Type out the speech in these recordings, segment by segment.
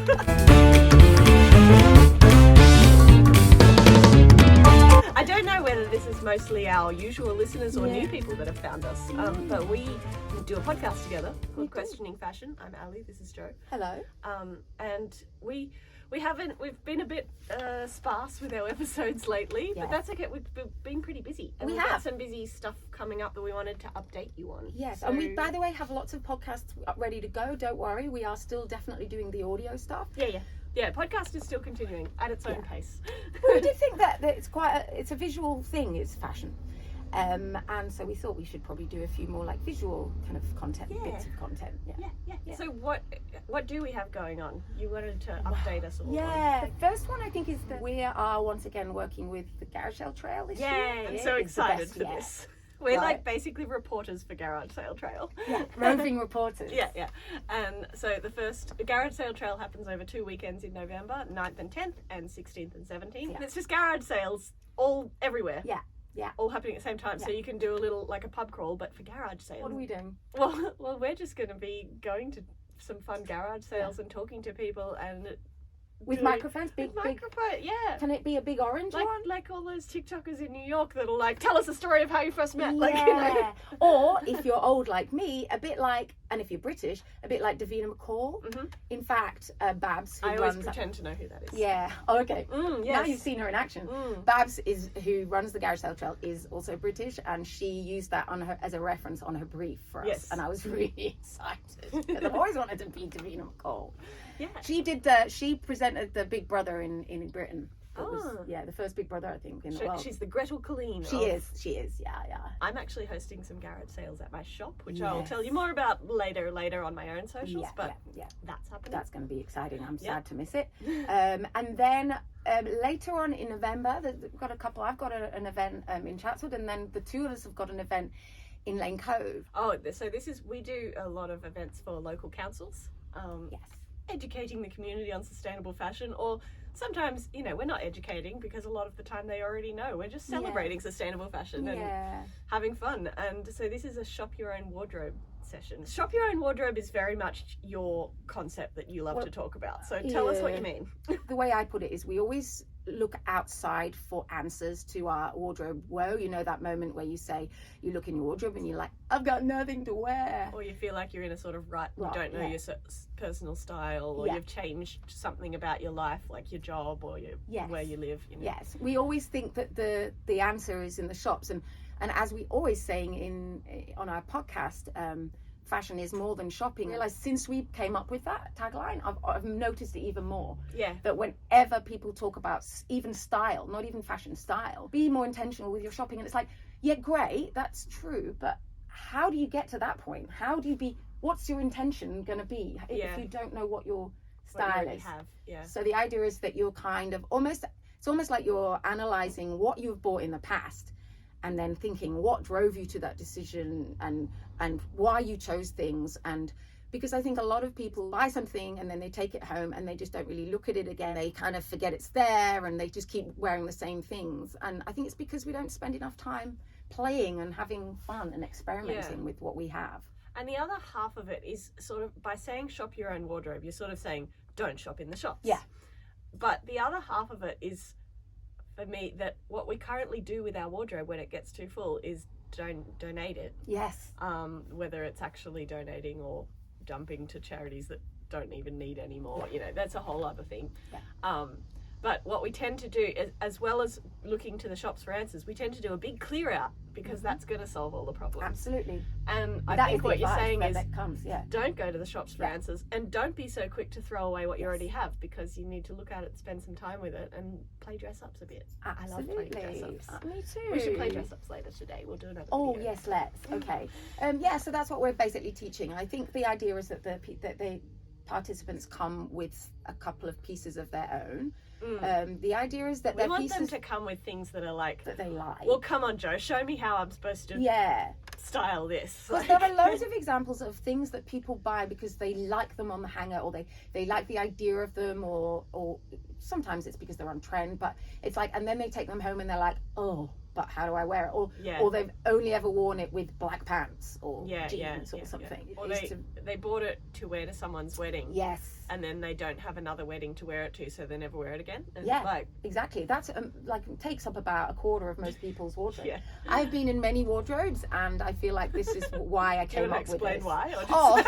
I don't know whether this is mostly our usual listeners or new people that have found us, but we do a podcast together called Questioning Fashion. I'm Ali, this is Jo. Hello. And we've been a bit sparse with our episodes lately, but that's okay. We've been pretty busy. And we've got some busy stuff coming up that we wanted to update you on. Yes, and we, by the way, have lots of podcasts ready to go. Don't worry, we are still definitely doing the audio stuff. Yeah, podcast is still continuing at its own pace. We did think that it's a visual thing, it's fashion. And so we thought we should probably do a few more like visual kind of content, bits of content. Yeah. So what do we have going on? You wanted to update us all. Yeah, the first one I think is that we are once again working with the Garage Sale Trail this year. I'm so excited for this. We're like basically reporters for Garage Sale Trail. Yeah, roving reporters. Yeah. And so the Garage Sale Trail happens over 2 weekends in November, 9th and 10th, and 16th and 17th. And it's just garage sales all everywhere. Yeah. All happening at the same time. So you can do a little, like a pub crawl, but for garage sales. What are we doing? Well, we're just going to be going to some fun garage sales and talking to people and... With microphones, big. Yeah. Can it be a big orange one? Like all those TikTokers in New York that'll like tell us the story of how you first met. Yeah. Like, you know. Or if you're old like me, a bit like, and if you're British, a bit like Davina McCall. Mm-hmm. In fact, Babs, who I always pretend to know who that is. Yeah. Oh, okay. Yes. Now you've seen her in action. Babs who runs the Garage Sale Trail, is also British, and she used that on her as a reference on her brief for us, and I was really excited because I've always wanted to be Davina McCall. Yeah. She presented the Big Brother in Britain. It was, the first Big Brother, I think, in the world. She's the Gretel Colleen. She is, yeah. I'm actually hosting some garage sales at my shop, which I'll tell you more about later on my own socials, but that's happening. That's going to be exciting. I'm sad to miss it. And then later on in November, we've got a couple. I've got an event in Chatswood, and then the two of us have got an event in Lane Cove. Oh, so we do a lot of events for local councils. Yes. Educating the community on sustainable fashion, or sometimes, we're not educating because a lot of the time they already know. We're just celebrating sustainable fashion and having fun. And so this is a shop your own wardrobe session. Shop your own wardrobe is very much your concept that you love to talk about. So tell us what you mean. The way I put it is we always look outside for answers to our wardrobe woe. You know that moment where you say, you look in your wardrobe and you're like, I've got nothing to wear. Or you feel like you're in a sort of you don't know your personal style, or you've changed something about your life, like your job or where you live. Yes, we always think that the answer is in the shops. And as we always saying on our podcast, fashion is more than shopping. I realized since we came up with that tagline, I've noticed it even more. Yeah. That whenever people talk about even style, not even fashion, style, be more intentional with your shopping. And it's like, yeah, great, that's true, but how do you get to that point? What's your intention going to be if you don't know what your style is? So the idea is that you're kind of it's almost like you're analyzing what you've bought in the past, and then thinking what drove you to that decision and why you chose things. And because I think a lot of people buy something and then they take it home and they just don't really look at it again. They kind of forget it's there and they just keep wearing the same things. And I think it's because we don't spend enough time playing and having fun and experimenting with what we have. And the other half of it is sort of, by saying shop your own wardrobe, you're sort of saying don't shop in the shops. Yeah. But the other half of it is, for me, that what we currently do with our wardrobe when it gets too full is donate it. Yes. Whether it's actually donating or dumping to charities that don't even need any more, that's a whole other thing. Yeah. But what we tend to do is, as well as looking to the shops for answers, we tend to do a big clear out, because that's going to solve all the problems. Absolutely. And I think what you're saying is don't go to the shops for answers, and don't be so quick to throw away what you already have, because you need to look at it, spend some time with it, and play dress ups a bit. Absolutely. I love playing dress ups. Me too. We should play dress ups later today. We'll do another video. Yes, let's. Okay. So that's what we're basically teaching. I think the idea is that the participants come with a couple of pieces of their own. The idea is that we want them to come with things that are like that they like. Well, come on, Jo, show me how I'm supposed to style this. Because there are loads of examples of things that people buy because they like them on the hanger, or they like the idea of them, or sometimes it's because they're on trend, but it's like, and then they take them home and they're like, oh, but how do I wear it? Or they've only ever worn it with black pants or jeans or something. Or they bought it to wear to someone's wedding. Yes. And then they don't have another wedding to wear it to, so they never wear it again. And exactly. That's like takes up about a quarter of most people's wardrobe. Yeah. I've been in many wardrobes, and I feel like this is why I came up with this. Explain why? Or just... Oh,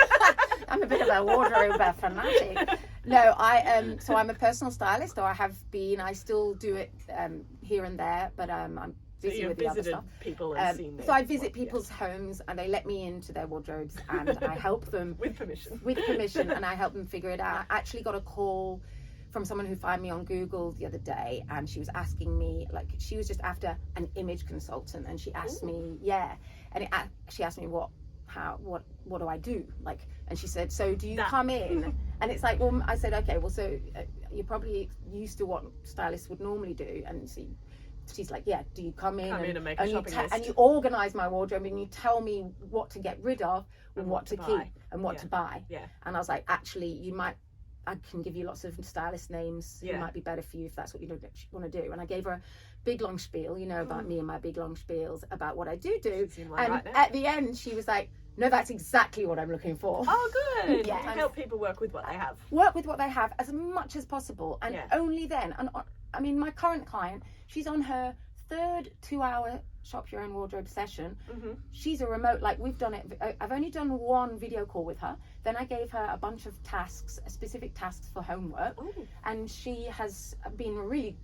I'm a bit of a wardrobe fanatic. No, so I'm a personal stylist, or I have been. I still do it here and there, but I'm busy with the other stuff. People and seen so I visit people's homes, and they let me into their wardrobes, and I help them with permission. And I help them figure it out. I actually got a call from someone who found me on Google the other day, and she was asking me, like, she was just after an image consultant, and she asked me, she asked me what do I do, like, and she said, so do you come in? And it's like, well, I said, okay, well, so you're probably used to what stylists would normally do, and she's like, yeah, do you come in and make a shopping list, and you organize my wardrobe, and you tell me what to get rid of and what to keep and what to buy. And I was like, actually, I can give you lots of stylist names who might be better for you if that's what you want to do. And I gave her a big long spiel, about me and my big long spiels about what I do. And at the end, she was like, no, that's exactly what I'm looking for. Oh, good. Yeah. Help people work with what they have. Work with what they have as much as possible. And only then. And I mean, my current client, she's on her third 2-hour shop your own wardrobe session. She's a remote, like, we've done it. I've only done one video call with her. Then I gave her a bunch of tasks, specific tasks for homework. And she has been a really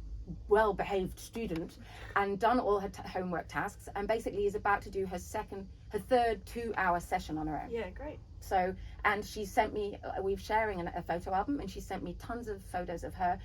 well-behaved student and done all her homework tasks, and basically is about to do her third 2-hour session on her own. Yeah, great. So, and she sent me, we're sharing a photo album, and she sent me tons of photos of her,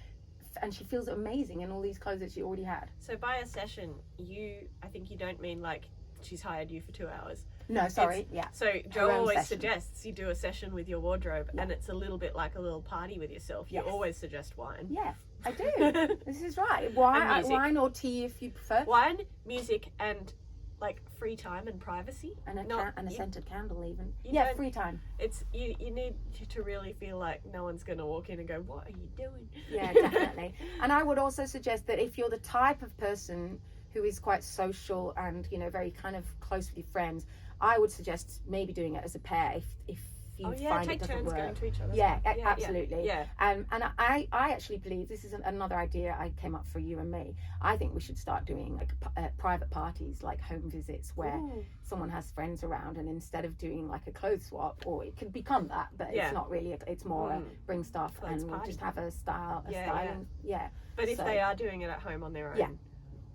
and she feels amazing in all these clothes that she already had. So by a session, I think you don't mean like she's hired you for 2 hours. No, sorry. So Jo always suggests you do a session with your wardrobe, and it's a little bit like a little party with yourself. You always suggest wine. Yeah, I do. This is right. Wine or tea if you prefer. Wine, music, and like free time and privacy, and a scented candle even. Free time. It's you need to really feel like no one's going to walk in and go, what are you doing? Yeah, definitely. And I would also suggest that if you're the type of person who is quite social and very kind of close with your friends, I would suggest maybe doing it as a pair if you find it doesn't work. Going to each other. Yeah, absolutely. Yeah. And I actually believe this is another idea I came up for you and me. I think we should start doing like private parties, like home visits, where someone has friends around, and instead of doing like a clothes swap, or it could become that, but it's not really. It's more a bring stuff and we'll just have a styling. Yeah. But if they are doing it at home on their own.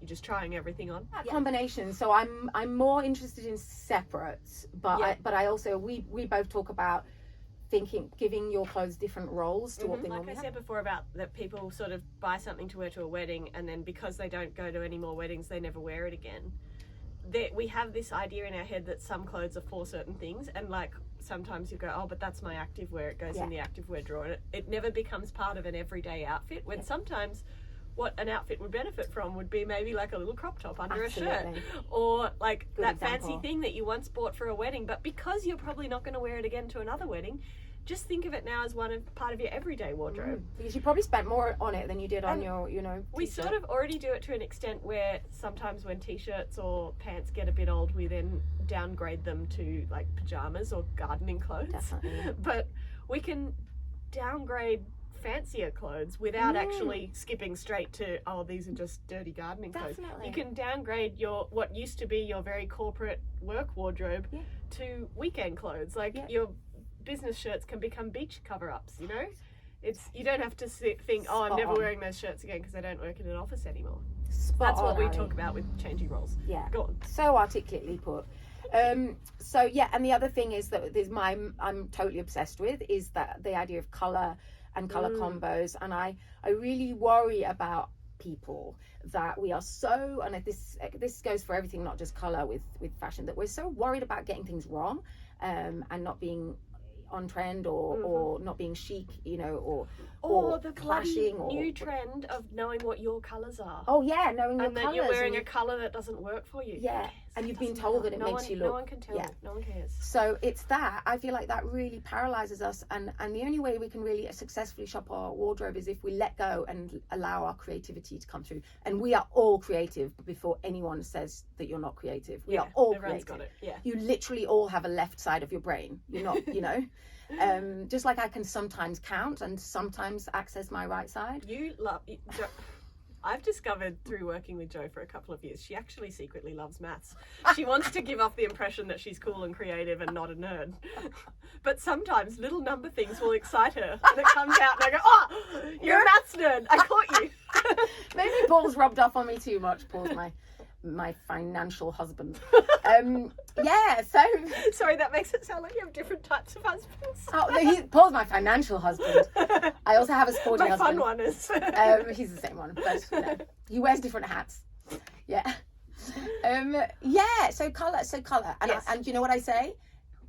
You're just trying everything on. Combination. So I'm more interested in separates, but I also we both talk about giving your clothes different roles to what they normally have. Like I said before about that people sort of buy something to wear to a wedding, and then because they don't go to any more weddings, they never wear it again. We have this idea in our head that some clothes are for certain things, and like sometimes you go, oh, but that's my activewear. It goes in the activewear drawer. And it never becomes part of an everyday outfit. When sometimes what an outfit would benefit from would be maybe like a little crop top under a shirt, or like that fancy thing that you once bought for a wedding, but because you're probably not going to wear it again to another wedding, just think of it now as part of your everyday wardrobe. Because you probably spent more on it than you did on your, We sort of already do it to an extent where sometimes when t-shirts or pants get a bit old, we then downgrade them to like pajamas or gardening clothes. Definitely. But we can downgrade fancier clothes without actually skipping straight to, oh, these are just dirty gardening clothes. You can downgrade what used to be your very corporate work wardrobe to weekend clothes. Like your business shirts can become beach cover-ups, you don't have to think, oh, I'm never wearing those shirts again because I don't work in an office anymore. That's what we talk about with changing roles. Go on. So articulately put. And the other thing is that I'm totally obsessed with is that the idea of colour and colour combos, and I really worry about people that we are so, and this goes for everything, not just colour with fashion, that we're so worried about getting things wrong and not being on trend or not being chic, or the clashing new trend of knowing what your colours are. Oh yeah, knowing your colours. And then you're wearing a colour that doesn't work for you. Yeah. and you've been told that it makes you look. No one can tell. No one cares. So it's that. I feel like that really paralyzes us, and the only way we can really successfully shop our wardrobe is if we let go and allow our creativity to come through. And we are all creative before anyone says that you're not creative. We are all everyone's creative. Got it. Yeah. You literally all have a left side of your brain. You're not, you know. Just like I can sometimes count and sometimes access my right side. I've discovered through working with Jo for a couple of years, she actually secretly loves maths. She wants to give off the impression that she's cool and creative and not a nerd. But sometimes little number things will excite her. And it comes out and I go, oh, you're a maths nerd. I caught you. Maybe Paul's rubbed off on me too much. Paul's my financial husband. Yeah, so... Sorry, that makes it sound like you have different types of husbands. Oh, no, Paul's my financial husband. I also have a sporty husband. My fun one is... He's the same one, but you know, he wears different hats. Yeah. Yeah, so colour. And, yes. And you know what I say?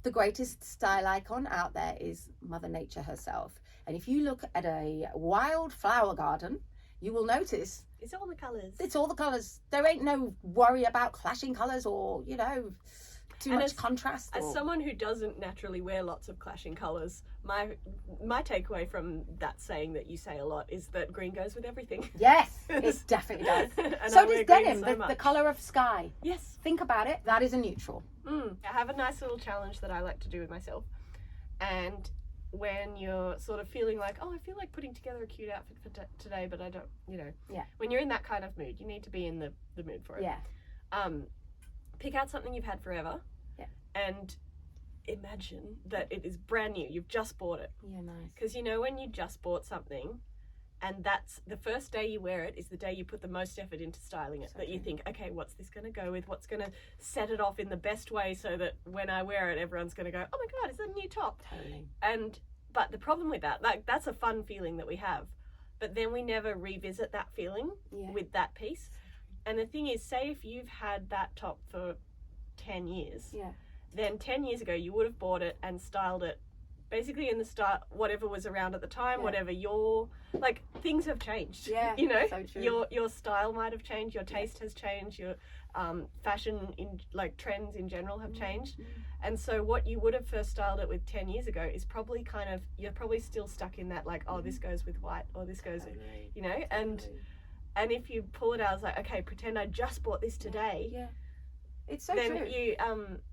The greatest style icon out there is Mother Nature herself. And if you look at a wild flower garden, you will notice... It's all the colours. It's all the colours. There ain't no worry about clashing colours or, you know, too much contrast. As someone who doesn't naturally wear lots of clashing colours, my takeaway from that saying that you say a lot is that green goes with everything. Yes, it definitely does. And so does denim, the colour of sky. Yes. Think about it. That is a neutral. I have a nice little challenge that I like to do with myself. And when you're sort of feeling like, oh, I feel like putting together a cute outfit for today, but I don't, you know. Yeah. When you're in that kind of mood, you need to be in the mood for it. Yeah. Pick out something you've had forever. Yeah. And imagine that it is brand new. You've just bought it. Yeah, nice. Because you know when you just bought something, and that's the first day you wear it is the day you put the most effort into styling it. So that you think, okay, what's this going to go with? What's going to set it off in the best way so that when I wear it, everyone's going to go, oh my God, it's a new top. Totally. But the problem with that, like, that's a fun feeling that we have. But then we never revisit that feeling with that piece. And the thing is, say if you've had that top for 10 years, then 10 years ago you would have bought it and styled it basically in the style, whatever was around at the time, whatever your, like, things have changed. Yeah, you know, so true. Your style might have changed, your taste has changed, your fashion in, like, trends in general have changed. And so what you would have first styled it with 10 years ago is probably kind of, you're probably still stuck in that, like, oh, this goes with white, or this goes, you know, and if you pull it out, it's like, okay, pretend I just bought this today. Yeah. It's so then true. You,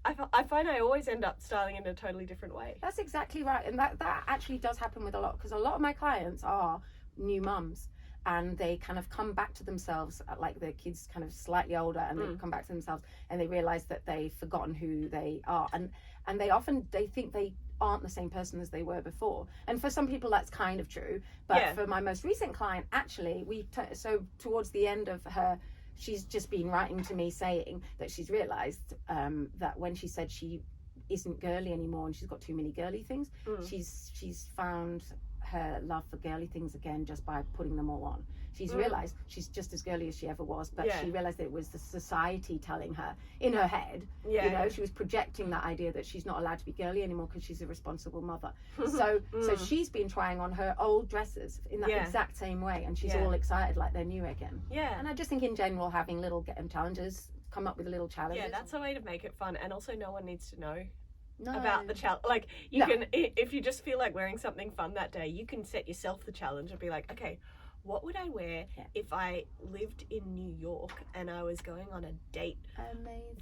I find I always end up styling in a totally different way. That's exactly right. And that actually does happen with a lot, because a lot of my clients are new mums, and they kind of come back to themselves, like their kids kind of slightly older, and they come back to themselves and they realize that they've forgotten who they are, and they think they aren't the same person as they were before. And for some people that's kind of true, but for my most recent client, actually, so towards the end of her, she's just been writing to me saying that she's realized that when she said she isn't girly anymore and she's got too many girly things, she's found her love for girly things again just by putting them all on. She's realized she's just as girly as she ever was, but she realized that it was the society telling her in her head, you know, she was projecting that idea that she's not allowed to be girly anymore because she's a responsible mother. So she's been trying on her old dresses in that exact same way, and she's all excited like they're new again. And I just think in general, having little challenges, come up with little challenges. Yeah, that's a way to make it fun, and also no one needs to know about the challenge. Like, you can, if you just feel like wearing something fun that day, you can set yourself the challenge and be like, okay, what would I wear if I lived in New York and I was going on a date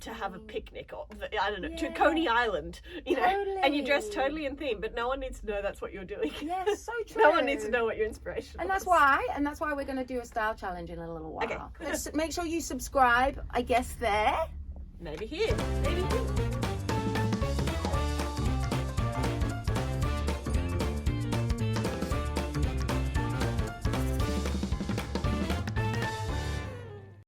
to have a picnic, or I don't know, to Coney Island, you know, and you dress totally in theme, but no one needs to know that's what you're doing. Yes, so true. No one needs to know what your inspiration and was. That's why we're going to do a style challenge in a little while. Okay. Make sure you subscribe, I guess, there. Maybe here. Maybe here.